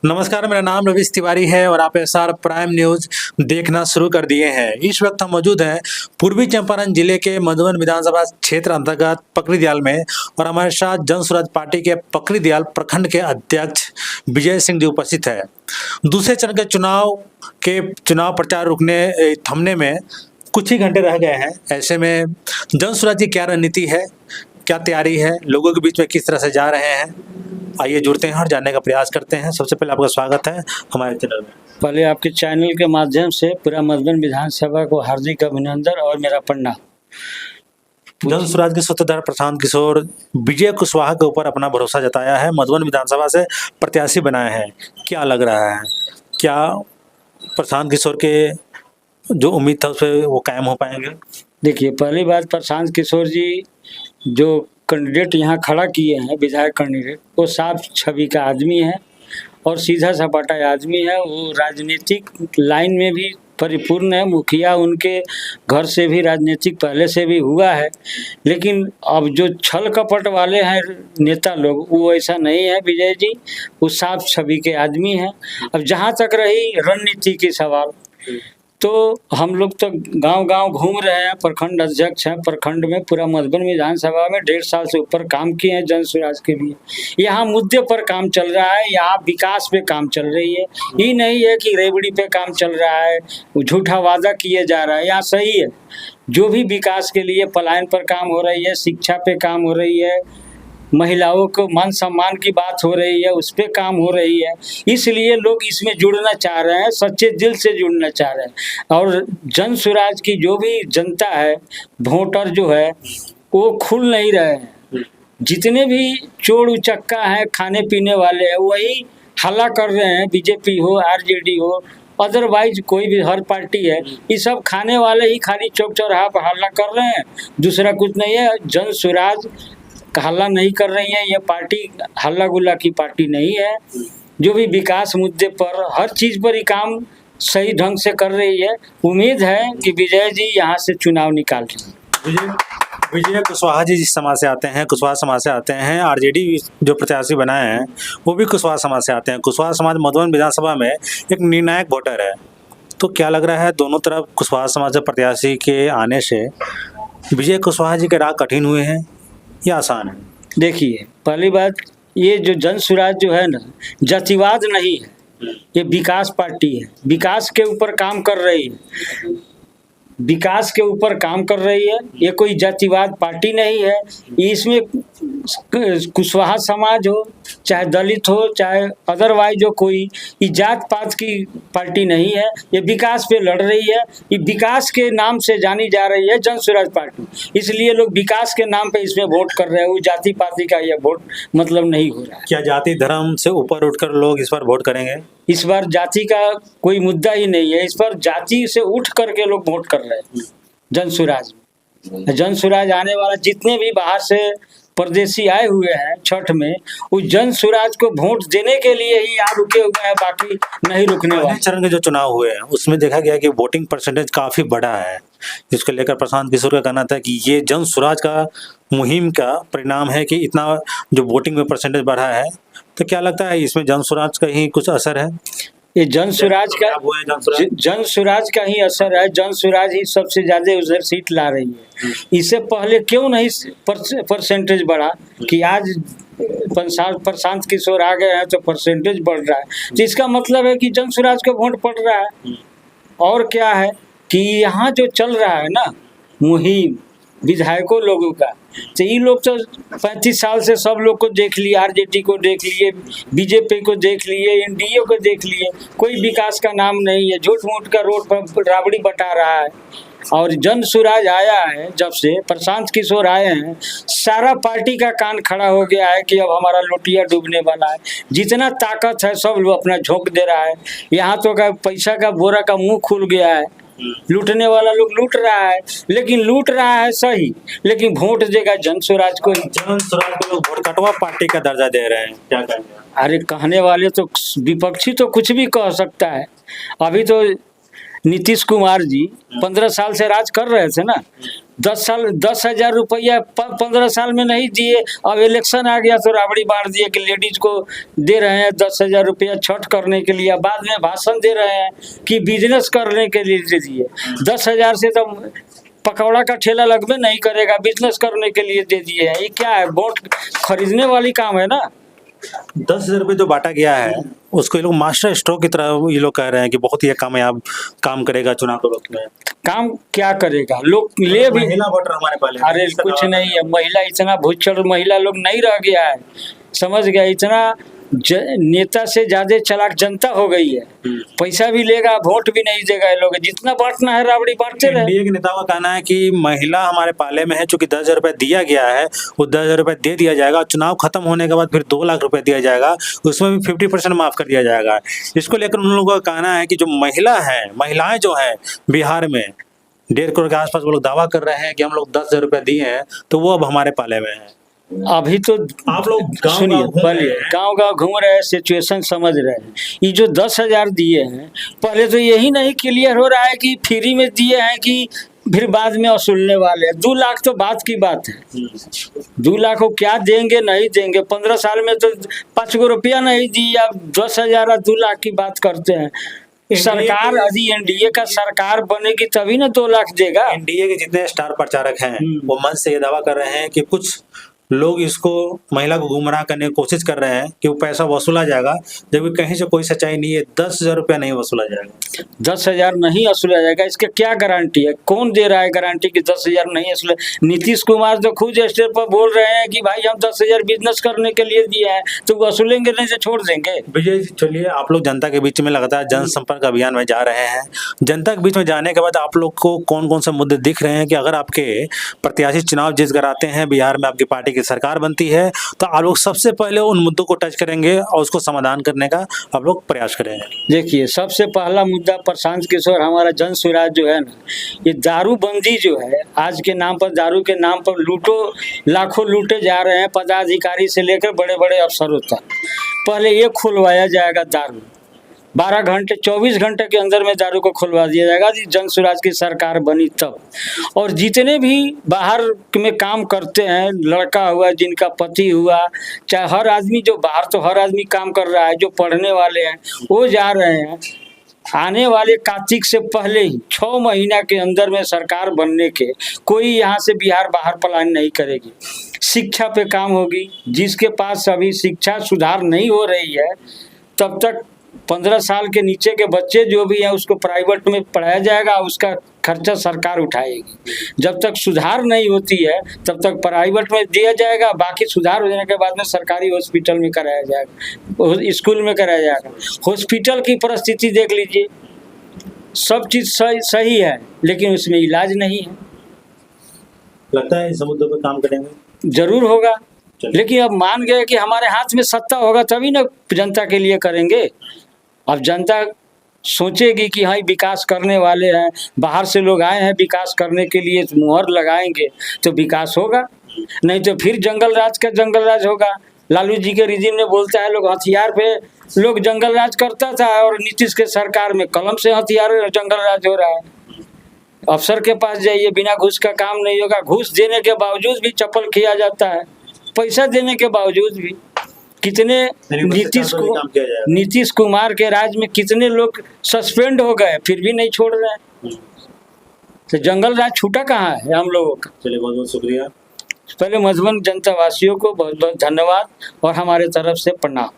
नमस्कार, मेरा नाम रवीश तिवारी है और आप एसआर प्राइम न्यूज देखना शुरू कर दिए हैं। इस वक्त हम मौजूद हैं पूर्वी चंपारण जिले के मधुबन विधानसभा क्षेत्र अंतर्गत पकड़ीदयाल में और हमारे साथ जन स्वराज पार्टी के पकड़ीदयाल प्रखंड के अध्यक्ष विजय सिंह जी उपस्थित है। दूसरे चरण के चुनाव प्रचार थमने में कुछ ही घंटे रह गए हैं। ऐसे में जन स्वराज की क्या रणनीति है, क्या तैयारी है, लोगों के बीच में किस तरह से जा रहे हैं, आइए जुड़ते हैं और जानने का प्रयास करते हैं। सबसे पहले आपका स्वागत है हमारे चैनल में। पहले आपके चैनल के माध्यम से पूरा मधुबन विधानसभा को हार्दिक अभिनंदन और मेरा प्रणाम। जन स्वराज के सूत्रधार प्रशांत किशोर विजय कुशवाहा के ऊपर अपना भरोसा जताया है, मधुबन विधानसभा से प्रत्याशी बनाए हैं। क्या लग रहा है, क्या प्रशांत किशोर के जो उम्मीद था उस पर वो कायम हो पाएंगे? देखिए, पहली बात, प्रशांत किशोर जी जो कैंडिडेट यहाँ खड़ा किए हैं, विधायक कैंडिडेट, वो साफ छवि का आदमी है और सीधा सपाटा आदमी है। वो राजनीतिक लाइन में भी परिपूर्ण है। मुखिया उनके घर से भी राजनीतिक पहले से भी हुआ है, लेकिन अब जो छल कपट वाले हैं नेता लोग, वो ऐसा नहीं है। विजय जी वो साफ छवि के आदमी हैं। अब जहाँ तक रही रणनीति की सवाल, तो हम लोग तो गांव-गांव घूम रहे हैं, प्रखंड अध्यक्ष हैं, प्रखंड में पूरा मधुबन विधानसभा में 1.5 साल से ऊपर काम किए हैं जन स्वराज के लिए। यहाँ मुद्दे पर काम चल रहा है, यहाँ विकास पे काम चल रही है। ये नहीं है कि रेवड़ी पे काम चल रहा है, झूठा वादा किए जा रहा है। यहाँ सही है, जो भी विकास के लिए पलायन पर काम हो रही है, शिक्षा पे काम हो रही है, महिलाओं को मान सम्मान की बात हो रही है, उस पर काम हो रही है। इसलिए लोग इसमें जुड़ना चाह रहे हैं, सच्चे दिल से जुड़ना चाह रहे हैं। और जन स्वराज की जो भी जनता है, वोटर जो है, वो खुल नहीं रहे हैं। जितने भी चोर उचक्का हैं, खाने पीने वाले हैं, वही हल्ला कर रहे हैं। बीजेपी हो, आरजेडी हो, अदरवाइज कोई भी हर पार्टी है, ये सब खाने वाले ही खाली चौक चौराहा पर हल्ला कर रहे हैं, दूसरा कुछ नहीं है। जन स्वराज हल्ला नहीं कर रही है, ये पार्टी हल्ला गुल्ला की पार्टी नहीं है। जो भी विकास मुद्दे पर, हर चीज़ पर ही काम सही ढंग से कर रही है। उम्मीद है कि विजय जी यहाँ से चुनाव निकाल रही है। विजय कुशवाहा जी जिस समाज से आते हैं, कुशवाहा समाज से आते हैं, आरजेडी जो प्रत्याशी बनाए हैं वो भी कुशवाहा समाज से आते हैं। कुशवाहा समाज मधुबन विधानसभा में एक निर्णायक वोटर है। तो क्या लग रहा है, दोनों तरफ कुशवाहा समाज के प्रत्याशी के आने से विजय कुशवाहा जी के राह कठिन हुए हैं या आसान है? देखिए, पहली बात, ये जो जन स्वराज जो है ना, जातिवाद नहीं है, ये विकास पार्टी है। विकास के ऊपर काम कर रही है, विकास के ऊपर काम कर रही है। ये कोई जातिवाद पार्टी नहीं है। इसमें कुशवाहा समाज हो, चाहे दलित हो, चाहे अदरवाइज हो, कोई ये जात पात की पार्टी नहीं है। ये विकास पे लड़ रही है। ये विकास के नाम से जानी जा रही है जन स्वराज पार्टी, इसलिए लोग विकास के नाम पे इसमें वोट कर रहे हैं। वो जाति पाति का ये वोट मतलब नहीं हो रहा है। क्या जाति धर्म से ऊपर उठकर लोग इस पर वोट करेंगे? इस बार जाति का कोई मुद्दा ही नहीं है। इस पर जाति से उठ करके लोग वोट कर रहे हैं जन स्वराज में। जन स्वराज आने वाला जितने भी बाहर से परदेसी आए हुए हैं छठ में, उस जन स्वराज को वोट देने के लिए ही यहाँ रुके हुए हैं, बाकी नहीं रुकने वाले। चरण के जो चुनाव हुए हैं उसमें देखा गया कि वोटिंग परसेंटेज काफी बढ़ा है, जिसको लेकर प्रशांत किशोर का कहना था कि ये जन स्वराज का मुहिम का परिणाम है कि इतना जो वोटिंग में परसेंटेज बढ़ा है। तो क्या लगता है इसमें जन स्वराज का ही कुछ असर है? ये जन स्वराज का ही असर है। जन स्वराज ही सबसे ज्यादा उधर सीट ला रही है। इससे पहले क्यों नहीं परसेंटेज बढ़ा कि आज प्रशांत किशोर आ गए हैं तो परसेंटेज बढ़ रहा है। तो इसका मतलब है कि जन स्वराज को वोट पड़ रहा है। और क्या है कि यहाँ जो चल रहा है ना मुहिम विधायकों लोगों का, तो ये लोग तो 35 साल से सब लोग को देख लिए, आरजेडी को देख लिए, बीजेपी को देख लिए, एनडीए को देख लिए, कोई विकास का नाम नहीं है। झूठ मूठ का रोड पर राबड़ी बटा रहा है। और जन स्वराज आया है, जब से प्रशांत किशोर आए हैं, सारा पार्टी का कान खड़ा हो गया है कि अब हमारा लोटिया डूबने वाला है। जितना ताकत है सब लोग अपना झोंक दे रहा है। यहाँ तो का पैसा का बोरा का मुंह खुल गया है। लूटने वाला लोग लूट रहा है, लेकिन लूट रहा है सही, लेकिन वोट देगा जन स्वराज को। जन स्वराज को लोग वोट कटवा पार्टी का दर्जा दे रहे हैं, क्या कहेंगे? अरे कहने वाले तो विपक्षी तो कुछ भी कह सकता है। अभी तो नीतीश कुमार जी 15 साल से राज कर रहे थे ना, 10,000 रुपया 15 साल में नहीं दिए। अब इलेक्शन आ गया तो राबड़ी बांट दिए कि लेडीज को दे रहे हैं 10,000 रुपया छठ करने के लिए। बाद में भाषण दे रहे हैं कि बिजनेस करने के लिए दे दिए। 10,000 से तो पकौड़ा का ठेला लगभग नहीं करेगा, बिजनेस करने के लिए दे दिए हैं। ये क्या है, वोट खरीदने वाली काम है ना। 10,000 रुपये जो बांटा गया है उसको ये लोग मास्टर स्ट्रोक की तरह ये लोग कह रहे हैं कि बहुत ही कामयाब काम करेगा चुनाव के वक्त में। काम क्या करेगा, लोग ले भी। महिला वोटर हमारे पाले में, अरे इसका कुछ दावा नहीं है, महिला इतना भूचड़ महिला लोग नहीं रह गया है, समझ गया। इतना नेता से ज्यादा चालाक जनता हो गई है। पैसा भी लेगा, वोट भी नहीं देगा। ये लोग जितना बांटना है राबड़ी बांटते रहे। एनडीए के नेताओं का कहना है कि महिला हमारे पाले में है, चूंकि 10,000 रुपये दिया गया है, वो 10,000 रुपये दे दिया जाएगा। चुनाव खत्म होने के बाद फिर 2 लाख रुपए दिया जाएगा, उसमें भी 50% माफ कर दिया जाएगा। इसको लेकर उन लोगों का कहना है कि जो महिलाएं जो है बिहार में 1.5 करोड़ के आसपास वो लोग दावा कर रहे हैं कि हम लोग 10,000 रुपये दिए हैं, तो वो अब हमारे पाले में है। अभी तो आप लोग सुनिए, पहले गांव घूम रहे हैं, सिचुएशन समझ रहे हैं। ये जो 10,000 दिए हैं, पहले तो यही नहीं क्लियर हो रहा है कि फ्री में दिए हैं कि फिर बाद में वसूलने वाले हैं। 2 लाख तो बात की बात है। 2 लाख को क्या देंगे नहीं देंगे, 15 साल में तो 5 गो रुपया नहीं दिए। अब 10,000 और 2 लाख की बात करते हैं। सरकार यदि एनडीए का सरकार बनेगी तभी ना 2 लाख देगा। एनडीए के जितने स्टार प्रचारक हैं वो मंच से ये दावा कर रहे हैं कि कुछ लोग इसको महिला को गुमराह करने की कोशिश कर रहे हैं कि वो पैसा वसूला जाएगा, जबकि कहीं से कोई सच्चाई नहीं है। 10,000 रुपया नहीं वसूला जाएगा। 10,000 नहीं वसूला जाएगा, इसके क्या गारंटी है? कौन दे रहा है गारंटी कि 10,000 नहीं वसूला? नीतीश कुमार तो खुद स्टेज पर बोल रहे हैं कि भाई हम 10,000 बिजनेस करने के लिए दिए हैं, तो वसूलेंगे नहीं तो छोड़ देंगे। विजय जी, चलिए, आप लोग जनता के बीच में लगातार जनसंपर्क अभियान में जा रहे हैं। जनता के बीच में जाने के बाद आप लोग को कौन कौन से मुद्दे दिख रहे हैं कि अगर आपके प्रत्याशी चुनाव जीत कर आते हैं, बिहार में आपकी पार्टी की सरकार बनती है, तो आप लोग सबसे पहले उन मुद्दों को टच करेंगे और उसको समाधान करने का आप लोग प्रयास करेंगे? देखिए, सबसे पहला मुद्दा प्रशांत किशोर, हमारा जन स्वराज जो है ना, ये दारूबंदी जो है, आज के नाम पर दारू के नाम पर लाखों लूटे जा रहे हैं, पदाधिकारी से लेकर बड़े बड़े अफसरों तक। पहले ये खुलवाया जाएगा दारू, 12 घंटे 24 घंटे के अंदर में दारू को खुलवा दिया जाएगा जन स्वराज की सरकार बनी तब। और जितने भी बाहर में काम करते हैं, लड़का हुआ, जिनका पति हुआ, चाहे हर आदमी जो बाहर, तो हर आदमी काम कर रहा है, जो पढ़ने वाले हैं वो जा रहे हैं। आने वाले कार्तिक से पहले ही 6 महीना के अंदर में सरकार बनने के कोई यहाँ से बिहार बाहर पलायन नहीं करेगी। शिक्षा पे काम होगी, जिसके पास अभी शिक्षा सुधार नहीं हो रही है, तब तक 15 साल के नीचे के बच्चे जो भी हैं उसको प्राइवेट में पढ़ाया जाएगा, उसका खर्चा सरकार उठाएगी। जब तक सुधार नहीं होती है तब तक प्राइवेट में दिया जाएगा, बाकी सुधार हो जाने के बाद में सरकारी हॉस्पिटल में कराया जाएगा, स्कूल में कराया जाएगा। हॉस्पिटल की परिस्थिति देख लीजिए, सब चीज़ सही है लेकिन उसमें इलाज नहीं है। लगता है इस मुद्दे पर काम करेंगे? जरूर होगा, लेकिन अब मान गए कि हमारे हाथ में सत्ता होगा तभी ना जनता के लिए करेंगे। अब जनता सोचेगी कि हाँ विकास करने वाले हैं, बाहर से लोग आए हैं विकास करने के लिए, मुहर लगाएंगे तो विकास होगा, नहीं तो फिर जंगल राज होगा। लालू जी के रिजीम ने बोलता है लोग हथियार पे लोग जंगल राज करता था, और नीतीश के सरकार में कलम से हथियार जंगल राज हो रहा है। अफसर के पास जाइए, बिना घूस का काम नहीं होगा। घूस देने के बावजूद भी चप्पल किया जाता है, पैसा देने के बावजूद भी। कितने नीतीश कुमार के राज में कितने लोग सस्पेंड हो गए, फिर भी नहीं छोड़ रहे हैं। तो जंगल राज छूटा कहाँ है हम लोगों का? चलिए, बहुत बहुत शुक्रिया। पहले मधुबन जनता वासियों को बहुत बहुत धन्यवाद और हमारे तरफ से प्रणाम।